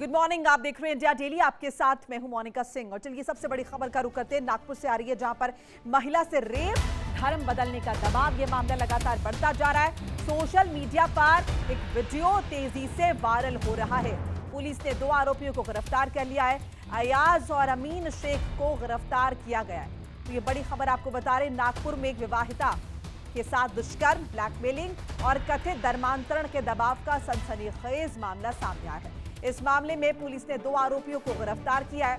Good morning, आप देख रहे हैं इंडिया डेली। आपके साथ मैं हूं मोनिका सिंह। और चलिए सबसे बड़ी खबर का रुख करते हैं। नागपुर से आ रही है, जहां पर महिला से रेप, धर्म बदलने का दबाव, ये मामला लगातार बढ़ता जा रहा है। सोशल मीडिया पर एक वीडियो तेजी से वायरल हो रहा है। पुलिस ने 2 आरोपियों को गिरफ्तार कर लिया है। अयाज और अमीन शेख को गिरफ्तार किया गया है। तो ये बड़ी खबर आपको बता रहे, नागपुर में एक विवाहिता के साथ दुष्कर्म, ब्लैकमेलिंग और कथित धर्मांतरण के दबाव का सनसनीखेज मामला सामने आया है। इस मामले में पुलिस ने 2 आरोपियों को गिरफ्तार किया है,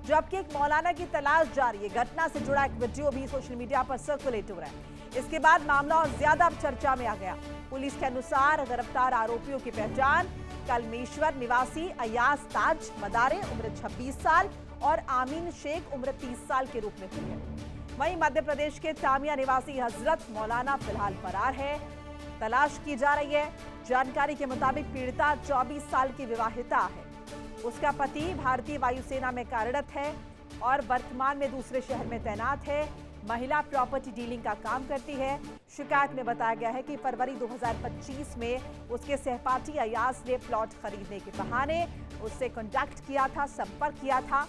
जबकि एक मौलाना की तलाश जारी है। घटना से जुड़ा एक वीडियो भी सोशल मीडिया पर सर्कुलेट हो रहा है। इसके बाद मामला और ज्यादा चर्चा में आ गया। पुलिस के अनुसार गिरफ्तार आरोपियों की पहचान कलमेश्वर निवासी अयाज ताज मदारे उम्र 26 साल और आमीन शेख उम्र 30 साल के रूप में हुई है। वहीं मध्य प्रदेश के तामिया निवासी हजरत मौलाना फिलहाल फरार है, तलाश की जा रही है। जानकारी के मुताबिक पीड़िता 24 साल की विवाहिता है। उसका पति भारतीय वायुसेना में कार्यरत है और वर्तमान में दूसरे शहर में तैनात है। महिला प्रॉपर्टी डीलिंग का काम करती है। शिकायत में बताया गया है कि फरवरी 2025 में उसके सहपाठी अयाज ने प्लॉट खरीदने के बहाने उससे कांटेक्ट किया था, संपर्क किया था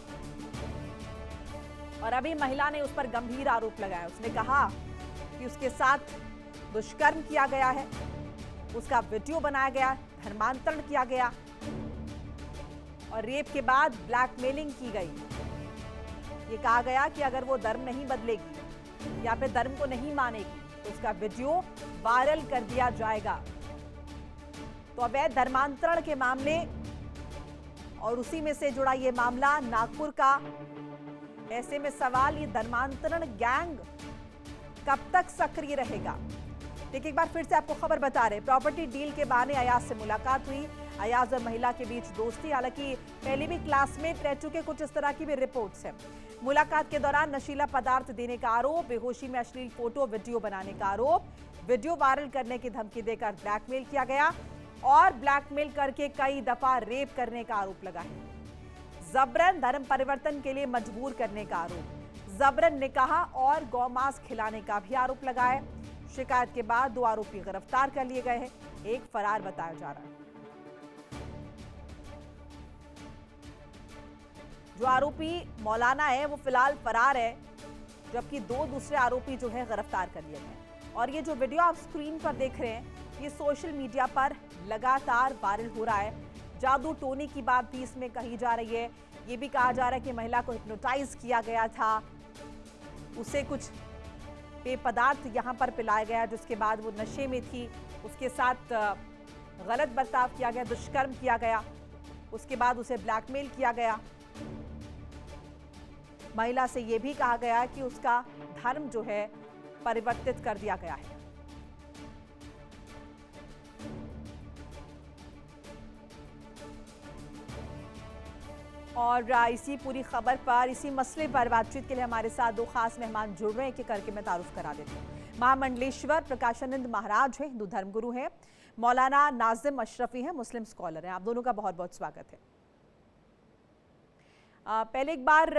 और अभी महिला ने उस पर गंभीर आरोप लगाया। उसने कहा कि उसके साथ दुष्कर्म किया गया है, उसका वीडियो बनाया गया, धर्मांतरण किया गया और रेप के बाद ब्लैकमेलिंग की गई। ये कहा गया कि अगर वो धर्म नहीं बदलेगी या फिर धर्म को नहीं मानेगी तो उसका वीडियो वायरल कर दिया जाएगा। तो अवैध धर्मांतरण के मामले और उसी में से जुड़ा ये मामला नागपुर का। ऐसे में सवाल, ये धर्मांतरण गैंग कब तक सक्रिय रहेगा? देखिए, एक बार फिर से आपको खबर बता रहे, प्रॉपर्टी डील के बहाने अयाज से मुलाकात हुई। अयाज और महिला के बीच दोस्ती, हालांकि पहले भी क्लासमेट रह चुके, कुछ इस तरह की भी रिपोर्ट्स हैं। मुलाकात के दौरान नशीला पदार्थ देने का आरोप, बेहोशी में अश्लील फोटो वीडियो बनाने का आरोप, वीडियो वायरल करने की धमकी देकर ब्लैकमेल किया गया और ब्लैकमेल करके कई दफा रेप करने का आरोप लगा है। जबरन धर्म परिवर्तन के लिए मजबूर करने का आरोप, जबरन निकाह और गौमांस खिलाने का भी आरोप लगा है। शिकायत के बाद 2 आरोपी गिरफ्तार कर लिए गए हैं, एक फरार बताया जा रहा है। जो आरोपी मौलाना है वो फिलहाल फरार है, जबकि 2 दूसरे आरोपी जो है गिरफ्तार कर लिए गए। और ये जो वीडियो आप स्क्रीन पर देख रहे हैं, ये सोशल मीडिया पर लगातार वायरल हो रहा है। जादू टोने की बात भी इसमें कही जा रही है। ये भी कहा जा रहा है कि महिला को हिप्नोटाइज किया गया था, उसे कुछ पेय पदार्थ यहाँ पर पिलाया गया, जिसके बाद वो नशे में थी, उसके साथ गलत बर्ताव किया गया, दुष्कर्म किया गया, उसके बाद उसे ब्लैकमेल किया गया। महिला से यह भी कहा गया कि उसका धर्म जो है परिवर्तित कर दिया गया है। और इसी पूरी खबर पर, इसी मसले पर बातचीत के लिए हमारे साथ 2 खास मेहमान जुड़ रहे हैं, कि करके मैं तारुफ करा देती हूँ। महामंडलेश्वर प्रकाशानंद महाराज हैं, हिंदू धर्मगुरु हैं। मौलाना नाजिम अशरफी हैं, मुस्लिम स्कॉलर हैं। आप दोनों का बहुत बहुत स्वागत है। पहले एक बार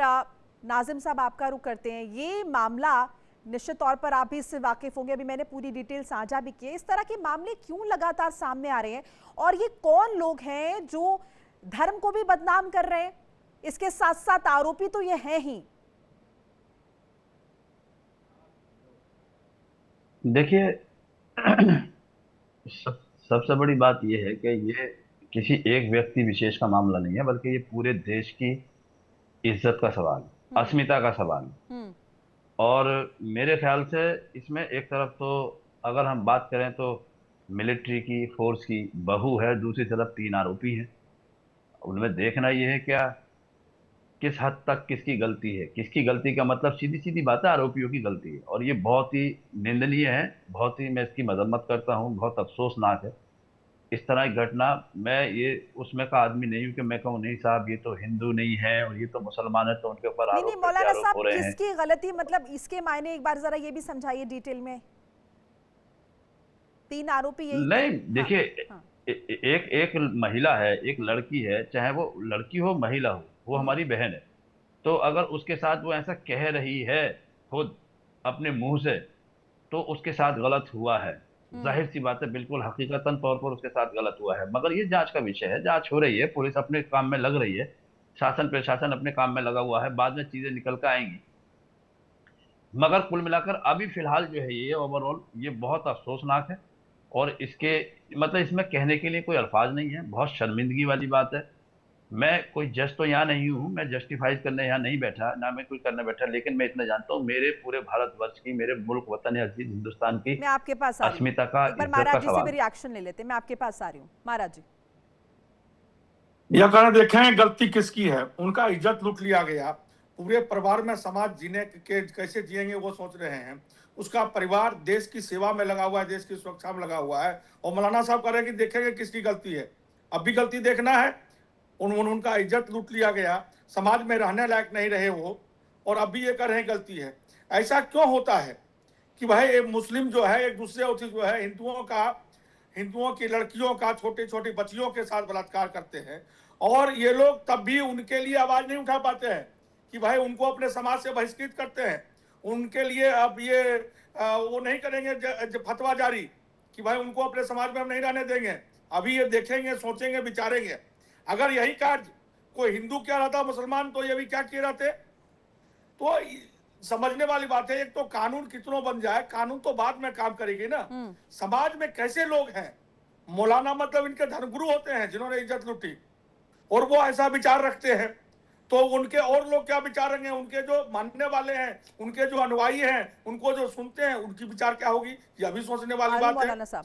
नाजिम साहब आपका रुख करते हैं। ये मामला निश्चित तौर पर आप भी इससे वाकिफ होंगे, अभी मैंने पूरी डिटेल साझा भी की है। इस तरह के मामले क्यों लगातार सामने आ रहे हैं और ये कौन लोग हैं जो धर्म को भी बदनाम कर रहे हैं? इसके साथ साथ आरोपी तो ये हैं ही। देखिए, सबसे बड़ी बात यह है कि ये किसी एक व्यक्ति विशेष का मामला नहीं है, बल्कि ये पूरे देश की इज्जत का सवाल, अस्मिता का सवाल। और मेरे ख्याल से इसमें एक तरफ तो अगर हम बात करें तो मिलिट्री की फोर्स की बहू है, दूसरी तरफ 3 आरोपी हैं। उनमें देखना यह है क्या, किस हद तक किसकी गलती है। किसकी गलती का मतलब सीधी सीधी बात है, आरोपियों की गलती है। और ये बहुत ही निंदनीय है, बहुत ही, मैं इसकी मजम्मत करता हूँ, बहुत अफसोसनाक है इस तरह की घटना। मैं ये उसमें का आदमी नहीं हूँ कि मैं कहूँ नहीं साहब ये तो हिंदू नहीं है और ये तो मुसलमान है तो उनके ऊपर नहीं नहीं आरोप मौलाना प्रत्यारोप साहब, हो रहे हैं। किसकी गलती, मतलब इसके मायने एक बार जरा ये भी समझाइए डिटेल में। 3 आरोपी यही थे? नहीं, हाँ, देखिए, हाँ। एक एक महिला है, एक लड़की है, चाहे वो लड़की हो महिला हो, वो हमारी बहन है। तो अगर उसके साथ वो ऐसा कह रही है खुद अपने मुंह से, तो उसके साथ गलत हुआ है। जाहिर सी बात है, बिल्कुल हकीकतन तौर पर उसके साथ गलत हुआ है, मगर ये जांच का विषय है, जांच हो रही है, पुलिस अपने काम में लग रही है, शासन प्रशासन अपने काम में लगा हुआ है, बाद में चीजें निकल कर आएंगी। मगर कुल मिलाकर अभी फिलहाल जो है ये ओवरऑल ये बहुत अफसोसनाक है, और इसके मतलब इसमें कहने के लिए कोई अल्फाज नहीं है, बहुत शर्मिंदगी वाली बात है। मैं कोई जज तो यहाँ नहीं हूँ, मैं जस्टिफाइज करने यहाँ नहीं बैठा, ना मैं कुछ करने बैठा, लेकिन मैं इतना जानता हूँ, मेरे पूरे भारतवर्ष की, मेरे मुल्क वतन अजीज हिंदुस्तान की मैं आपके पास आ रही हूँ, अस्मिता का, एक बार इज्जत का महाराज जी से सवाल भी है। रिएक्शन ले लेते हैं। मैं आपके पास आ रही हूँ महाराज जी। यह कहना देखें गलती किसकी है, उनका इज्जत लूट लिया गया, पूरे परिवार में समाज जीने के कैसे जिएंगे वो सोच रहे हैं, उसका परिवार देश की सेवा में लगा हुआ है, देश की सुरक्षा में लगा हुआ है, और मौलाना साहब कह रहे हैं कि देखेंगे किसकी गलती है। अब भी गलती देखना है, उनका इज्जत लूट लिया गया, समाज में रहने लायक नहीं रहे वो, और अब भी ये कह रहे हैं गलती है। ऐसा क्यों होता है कि भाई एक मुस्लिम जो है एक दूसरे जो है हिंदुओं की लड़कियों का, छोटी छोटी बच्चियों के साथ बलात्कार करते हैं, और ये लोग तब भी उनके लिए आवाज नहीं उठा पाते हैं कि भाई उनको अपने समाज से बहिष्कृत करते हैं। उनके लिए अब ये वो नहीं करेंगे फतवा जारी कि भाई उनको अपने समाज में हम नहीं रहने देंगे। अभी ये देखेंगे, सोचेंगे, विचारेंगे। अगर यही कार्य कोई हिंदू किया रहता, मुसलमान, तो ये भी क्या किए रहते। तो समझने वाली बात है, एक तो कानून कितनों बन जाए, कानून तो बाद में काम करेगी ना। समाज में कैसे लोग हैं, मौलाना मतलब इनके धर्मगुरु होते हैं जिन्होंने इज्जत लूटी, और वो ऐसा विचार रखते हैं, तो उनके और लोग क्या विचार रखेंगे, उनके जो मानने वाले हैं, उनके जो अनुयायी हैं, उनको जो सुनते हैं, उनकी विचार क्या होगी, यह भी सोचने वाली बात है।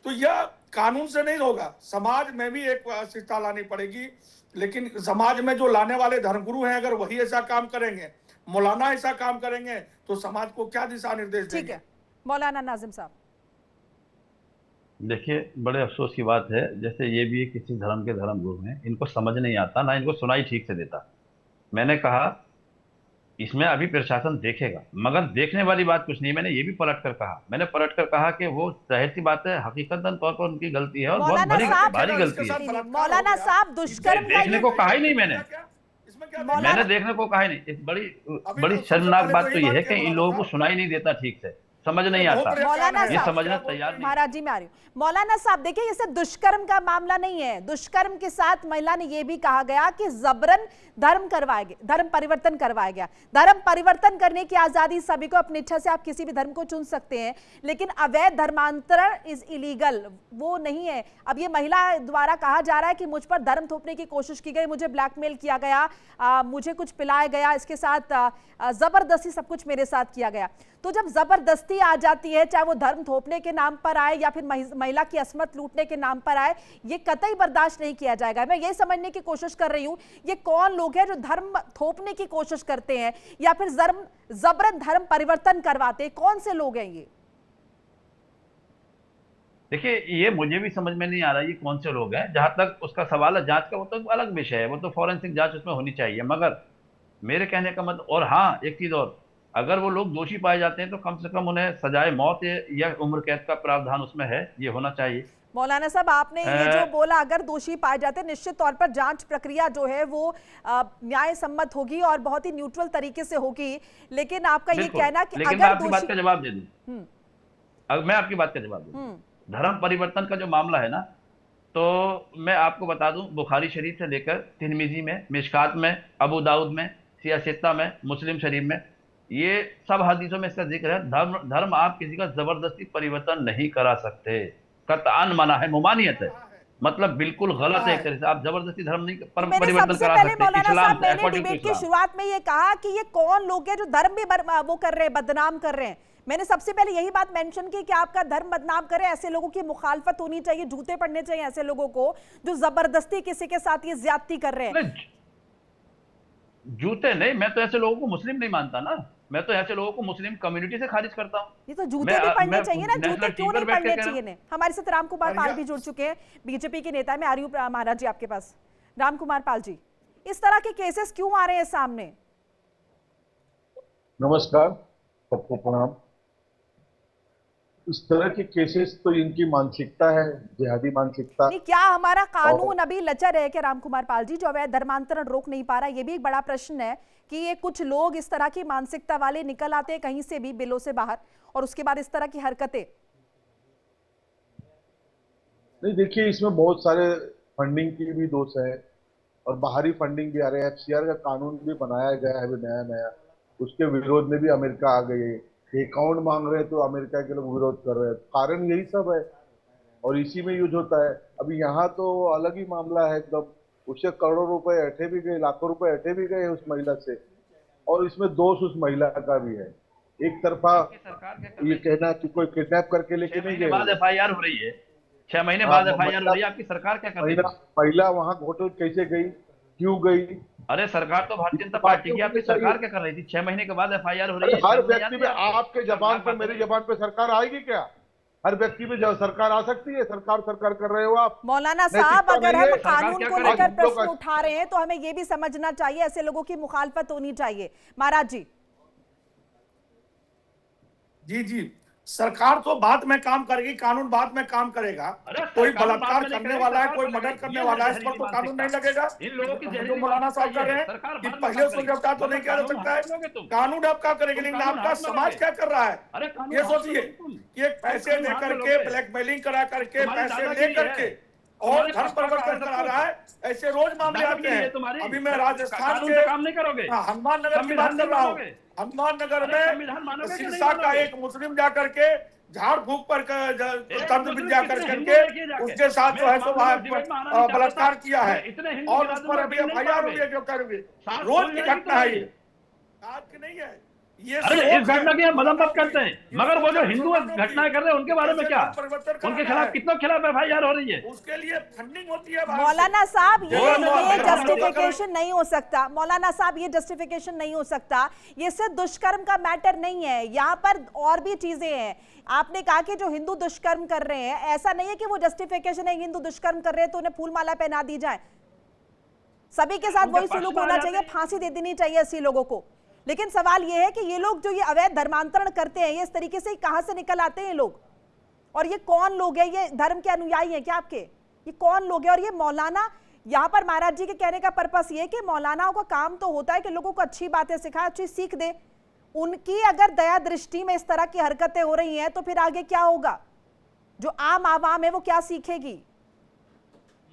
तो यह कानून से नहीं होगा, समाज में भी एक शिक्षा लानी पड़ेगी। लेकिन समाज में जो लाने वाले धर्मगुरु हैं, अगर वही ऐसा काम करेंगे, मौलाना ऐसा काम करेंगे, तो समाज को क्या दिशा निर्देश देंगे। ठीक है मौलाना नाजिम साहब। देखिए, बड़े अफसोस की बात है, जैसे ये भी किसी धर्म के धर्मगुरु हैं, इनको समझ नहीं आता, ना इनको सुनाई ठीक से देता। मैंने कहा इसमें अभी प्रशासन देखेगा, मगर देखने वाली बात कुछ नहीं। मैंने ये भी पलट कर कहा, कि वो जाहिर सी बात है, हकीकतन तौर पर उनकी गलती है, और बहुत भारी गलती है। मौलाना साहब दुष्कर्म देखने को कहा ही नहीं मैंने देखने को कहा ही नहीं। एक बड़ी शर्मनाक बात तो ये है कि इन लोगों को सुनाई नहीं देता ठीक से, समझ नहीं आता, ये समझना तैयार नहीं। महाराज जी मैं आ रही हूँ। मौलाना साहब देखिए, ये सिर्फ दुष्कर्म का मामला नहीं है। दुष्कर्म के साथ महिला ने यह भी कहा गया कि जबरन धर्म परिवर्तन करवाया गया। धर्म परिवर्तन करने की आजादी सभी को, अपनी इच्छा से आप किसी भी धर्म को चुन सकते हैं, लेकिन अवैध धर्मांतरण इज इलीगल, वो नहीं है। अब ये महिला द्वारा कहा जा रहा है कि मुझ पर धर्म थोपने की कोशिश की गई, मुझे ब्लैकमेल किया गया, मुझे कुछ पिलाया गया, इसके साथ जबरदस्ती सब कुछ मेरे साथ किया गया। तो जब जबरदस्ती आ जाती है, चाहे वो धर्म थोपने के नाम पर आए या फिर महिला की असमत लूटने के नाम पर आए, ये कतई बर्दाश्त नहीं किया जाएगा। मैं ये समझने की कोशिश कर रही हूं, ये कौन लोग हैं जो धर्म थोपने की कोशिश करते हैं या फिर जबरन धर्म परिवर्तन करवाते हैं, कौन से लोग हैं ये? देखिए, ये मुझे भी समझ में नहीं आ रहा ये कौन से लोग हैं। जहां तक उसका सवाल है जांच का, वो तो अलग विषय है, वो तो फॉरेंसिक जांच उसमें होनी चाहिए। मगर मेरे कहने का मतलब, और हाँ एक चीज और, अगर वो लोग दोषी पाए जाते हैं तो कम से कम उन्हें सजाए मौत या उम्र कैद का प्रावधान उसमें है, ये होना चाहिए। मौलाना साहब आपने ये जो बोला, अगर दोषी पाए जाते हैं, निश्चित तौर पर जांच प्रक्रिया जो है वो न्याय सम्मत होगी और बहुत ही न्यूट्रल तरीके से होगी, लेकिन आपका ये कहना कि लेकिन अगर मैं आपकी बात का जवाब दे दूं, अगर मैं आपकी बात का जवाब दूं, धर्म परिवर्तन का जो मामला है ना, तो मैं आपको बता दूं, बुखारी शरीफ से लेकर तिरमिजी में, मिशकात में, अबू दाऊद में, सियासित्ता में, मुस्लिम शरीफ में, ये सब हदीसों में इसका जिक्र है। धर्म आप किसी का जबरदस्ती परिवर्तन नहीं करा सकते, कतआन मना है, मुमानियत है, मतलब बिल्कुल गलत है। एक तरह से आप जबरदस्ती धर्म नहीं परिवर्तन करा सकते। इस्लाम से, अकॉर्डिंग टू इस्लाम। शुरुआत में ये कहा कि ये कौन लोग हैं जो धर्म भी वो कर रहे हैं, बदनाम कर रहे हैं। मैंने सबसे पहले यही बात मेंशन की कि आपका धर्म बदनाम करे, ऐसे लोगों की मुखालफत होनी चाहिए, जूते पड़ने चाहिए ऐसे लोगों को जो जबरदस्ती किसी के साथ ये ज्यादती कर रहे हैं। जूते नहीं, मैं तो ऐसे लोगों को मुस्लिम नहीं मानता ना, मैं तो ऐसे लोगों को मुस्लिम कम्युनिटी से खारिज करता हूँ। ये तो जूते भी पड़ने चाहिए ना, जूते क्यों नहीं पड़ने चाहिए? हमारे साथ राम कुमार पाल भी जुड़ चुके हैं, बीजेपी के नेता। मैं आ रही हूँ महाराज जी आपके पास। राम कुमार पाल जी, इस तरह के केसेस क्यों आ रहे हैं सामने? नमस्कार, सबको प्रणाम। इस तरह के केसेस तो इनकी मानसिकता है, जिहादी मानसिकता। नहीं, क्या हमारा कानून अभी लचर है क्या राम कुमार पाल जी, जो अवैध धर्मांतरण रोक नहीं पा रहा? ये भी एक बड़ा प्रश्न है कि ये कुछ लोग इस तरह की मानसिकता वाले निकल आते हैं कहीं से भी, बिलों से बाहर, और उसके बाद इस तरह की हरकतें। नहीं, देखिए इसमें बहुत सारे फंडिंग की भी दोष है और बाहरी फंडिंग भी आ रही है। एफसीआर का कानून भी बनाया गया है अभी नया नया, उसके विरोध में भी अमेरिका आ गई है। अकाउंट मांग रहे हैं तो अमेरिका के लोग विरोध कर रहे हैं, कारण यही सब है और इसी में यूज होता है। अभी यहाँ तो अलग ही मामला है एकदम, उसे करोड़ों रुपए ऐंठे भी गए, लाखों रुपए ऐंठे भी गए उस महिला से, और इसमें दोष उस महिला का भी है। एक तरफा ये कहना कि कोई किडनैप करके लेके नहीं गए। बाद एफआईआर हो रही है, 6 महीने बाद एफआईआर हो रही है, आपकी सरकार क्या कर रही है? महिला वहां होटल कैसे गई, क्यों गई? अरे सरकार तो भारतीय जनता पार्टी की, आपकी सरकार क्या कर रही थी? 6 महीने के बाद एफआईआर हो रही है। हर व्यक्ति पे, आपके जबान पे मेरी जबान पे सरकार आएगी क्या? हर व्यक्ति पे सरकार आ सकती है? सरकार सरकार कर रहे हो आप। मौलाना साहब, अगर हम कानून को लेकर आज प्रश्न उठा रहे हैं तो हमें यह भी समझना चाहिए, ऐसे लोगों की मुखालफत होनी चाहिए। महाराज जी। जी जी, सरकार तो बाद में काम करेगी, कानून बाद में काम करेगा। कोई बलात्कार करने वाला है, कोई मर्डर करने वाला है, इस पर तो कानून नहीं लगेगा। इन लोगों की जो मौलाना साहब कर रहे हैं कि पहले उसको गिरफ्तार तो नहीं किया जा सकता है, कानून आप क्या करेंगे, लेकिन आपका समाज क्या कर रहा है ये सोचिए कि एक पैसे दे करके, ब्लैकमेलिंग करा करके, पैसे ले करके और धर्म परिवर्तन करा रहा है। ऐसे रोज मामले आते हैं। अभी मैं राजस्थान के हनुमान नगर की बात कर रहा हूँ। हनुमान नगर में सिरसा का एक मुस्लिम जाकर के झाड़ फूक पर तंत्र विद्या करके उसके साथ जो है सो वह बलात्कार किया है और उस पर अभी एफआईआर हुई है। जो करोगे, रोज की घटना है ये, आज की नहीं है ये। अरे इस घटना की हम मदद करते हैं, मगर वो जो हिंदू घटनाएं कर रहे हैं उनके बारे में क्या, उनके खिलाफ कितनों खिलाफ एफआईआर हो रही है? उसके लिए फंडिंग होती है। मौलाना साहब, ये जस्टिफिकेशन नहीं हो सकता। मौलाना साहब, ये जस्टिफिकेशन नहीं हो सकता। ये सिर्फ दुष्कर्म का मैटर नहीं है, यहाँ पर और भी चीजें हैं। आपने कहा कि जो हिंदू दुष्कर्म कर रहे हैं, ऐसा नहीं है कि वो जस्टिफिकेशन है, हिंदू दुष्कर्म कर रहे हैं तो उन्हें फूल माला पहना दी जाए। सभी के साथ वही सुलूक होना चाहिए, फांसी दे देनी चाहिए ऐसे लोगों को। लेकिन सवाल यह है कि ये लोग जो ये अवैध धर्मांतरण करते हैं, ये इस तरीके से कहां से निकल आते हैं लोग, और ये कौन लोग हैं? ये धर्म के अनुयायी हैं क्या आपके? ये कौन लोग हैं? और ये मौलाना, यहाँ पर महाराज जी के कहने का पर्पस ये कि मौलानाओं का काम तो होता है कि लोगों को अच्छी बातें सिखाए, अच्छी सीख दे। उनकी अगर दया दृष्टि में इस तरह की हरकतें हो रही हैं तो फिर आगे क्या होगा? जो आम आवाम है वो क्या सीखेगी?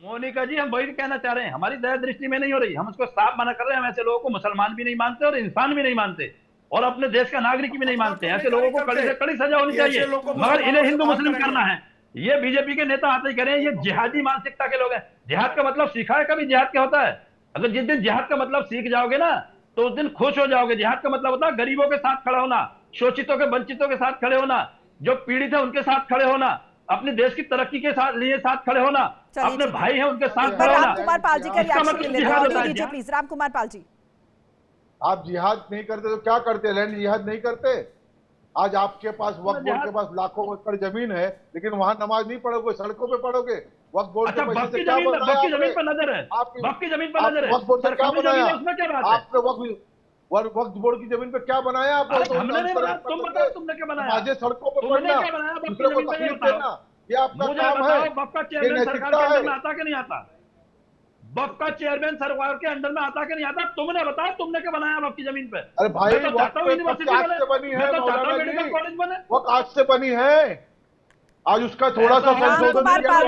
मोनिका जी, हम वही कहना चाह रहे हैं, हमारी दया दृष्टि में नहीं हो रही। हम उसको साफ मना कर रहे हैं। हम ऐसे लोगों को मुसलमान भी नहीं मानते और इंसान भी नहीं मानते और अपने देश का नागरिक भी नहीं मानते। ऐसे लोगों को कड़ी से कड़ी सजा होनी चाहिए, मगर इन्हें हिंदू मुस्लिम करना है। ये बीजेपी के नेता आते ही करें, ये जिहादी मानसिकता के लोग हैं। जिहाद का मतलब सीखा है कभी? जिहाद क्या होता है? अगर जिस दिन जिहाद का मतलब सीख जाओगे ना तो उस दिन खुश हो जाओगे। जिहाद का मतलब होता है गरीबों के साथ खड़ा होना, शोषितों के वंचितों के साथ खड़े होना, जो पीड़ित है उनके साथ खड़े होना, अपने देश की तरक्की के साथ खड़े होना, अपने भाई हैं उनके साथ खड़े होना। राम कुमार पाल जी का रिएक्शन लीजिए प्लीज। राम कुमार पाल जी, आप जिहाद नहीं करते तो क्या करते? लैंड जिहाद नहीं करते? आज आपके पास वक्फ बोर्ड के पास लाखों एकड़ जमीन है, लेकिन वहां नमाज नहीं पढ़ोगे, सड़कों पे पढ़ोगे। वक्फ बोर्ड के पैसे से क्या बनाया? वक्फ की जमीन पर नजर है, वक्फ की जमीन पर नजर है। वक्फ बोर्ड से क्या बनाया उसमें क्या बात है? आपने वक्फ बोर्ड की जमीन पे क्या बनाया आपने? हमने नहीं बनाया, तुम बताओ तुमने क्या बनाया? आज सड़कों पे पढ़ना, दूसरों को तकलीफ देना, ये आपका काम है? वक्फ का चेयरमैन सरकार के अंडर में आता कि नहीं आता? वक्फ का चेयरमैन सरकार के अंडर में आता कि नहीं आता? तुमने बताया, तुमने क्या बनाया वक्फ की जमीन पे? अरे भाई, वक्फ आज से बनी है, वक्फ आज से बनी है। आज उसका थोड़ा सा संशोधन।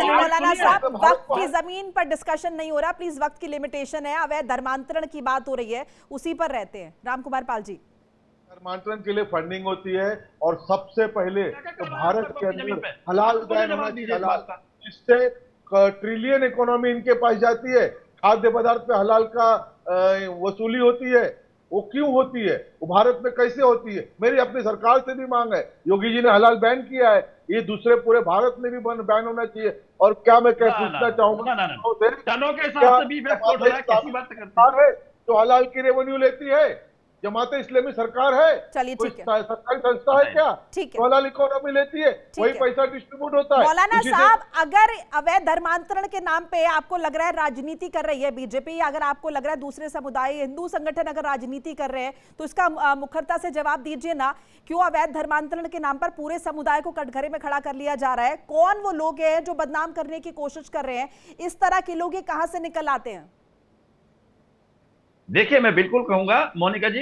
मौलाना साहब, वक्त की जमीन पर डिस्कशन नहीं हो रहा, प्लीज। वक्त की लिमिटेशन है, अवैध धर्मांतरण की बात हो रही है, उसी पर रहते हैं। राम कुमार पाल जी, धर्मांतरण के लिए फंडिंग होती है और सबसे पहले तो भारत के अंदर हलाल बैन होना चाहिए, जिससे ट्रिलियन इकोनॉमी इनके पास जाती है। खाद्य पदार्थ पे हलाल का वसूली होती है। वो क्यों होती है? वो भारत में कैसे होती है? मेरी अपनी सरकार से भी मांग है। योगी जी ने हलाल बैन किया है, ये दूसरे पूरे भारत में भी बैन होना चाहिए। और क्या मैं पूछना चाहूंगा, जो हलाल की रेवेन्यू लेती है जमाते इस्लामी सरकार है, चलिए ठीक है, सरकारी संस्था है क्या? ठीक है, हलाल इकोनॉमी लेती है, वही पैसा डिस्ट्रीब्यूट होता है। मौलाना साहब, अगर अवैध धर्मांतरण के नाम पे आपको लग रहा है राजनीति कर रही है बीजेपी, अगर आपको लग रहा है दूसरे समुदाय, हिंदू संगठन अगर राजनीति कर रहे हैं, तो इसका मुखरता से जवाब दीजिए ना। क्यों अवैध धर्मांतरण के नाम पर पूरे समुदाय को कटघरे में खड़ा कर लिया जा रहा है? कौन वो लोग हैं जो बदनाम करने की कोशिश कर रहे हैं? इस तरह के लोग ये कहां से निकल आते हैं? देखिए, मैं बिल्कुल कहूंगा मोनिका जी,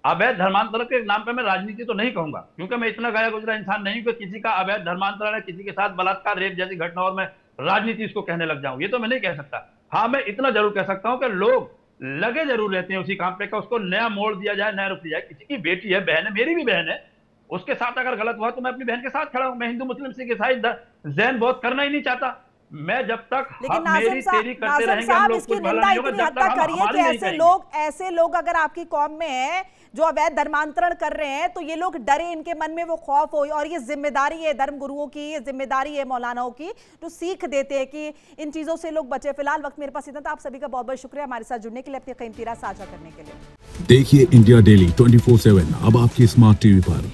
अवैध धर्मांतरण के नाम पे मैं राजनीति तो नहीं कहूंगा, क्योंकि मैं इतना गया गुजरा इंसान नहीं कि किसी का अवैध धर्मांतरण है, किसी के साथ बलात्कार, रेप जैसी घटनाओं में राजनीति इसको कहने लग जाऊं, ये तो मैं नहीं कह सकता। हाँ, मैं इतना जरूर कह सकता हूं कि लोग लगे जरूर रहते हैं उसी काम पे का उसको नया मोड़ दिया जाए, नया रुख दिया जाए। किसी की बेटी है, बहन है, मेरी भी बहन है, उसके साथ अगर गलत हुआ तो मैं अपनी बहन के साथ खड़ा हूं। मैं हिंदू मुस्लिम सिख ईसाई जैन बहुत करना ही नहीं चाहता। मैं जब तक लेकिन मेरी तेरी करते नाज़िम रहेंगे हम साहब लोग, इसकी कुछ भला निंदा नहीं होगा इतनी जब हद तक तक हम करिए हमारी कि नहीं कहेंगे। ऐसे लोग अगर आपकी कौम में हैं जो अवैध धर्मांतरण कर रहे हैं तो ये लोग डरे, इनके मन में वो खौफ हो, और ये जिम्मेदारी है धर्म गुरुओं की, ये जिम्मेदारी है मौलानाओं की जो सीख देते हैं कि इन चीजों से लोग बचे। फिलहाल वक्त मेरे पास इतना था। आप सभी का बहुत बहुत शुक्रिया हमारे साथ जुड़ने के लिए, अपनी कीमती राय साझा करने के लिए। देखिए इंडिया डेली 24/7 अब आपकी स्मार्ट टीवी पर।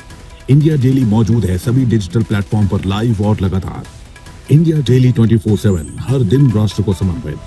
इंडिया डेली मौजूद है सभी डिजिटल प्लेटफॉर्म पर लाइव और लगातार। इंडिया डेली 24/7 हर दिन राष्ट्र को समर्पित।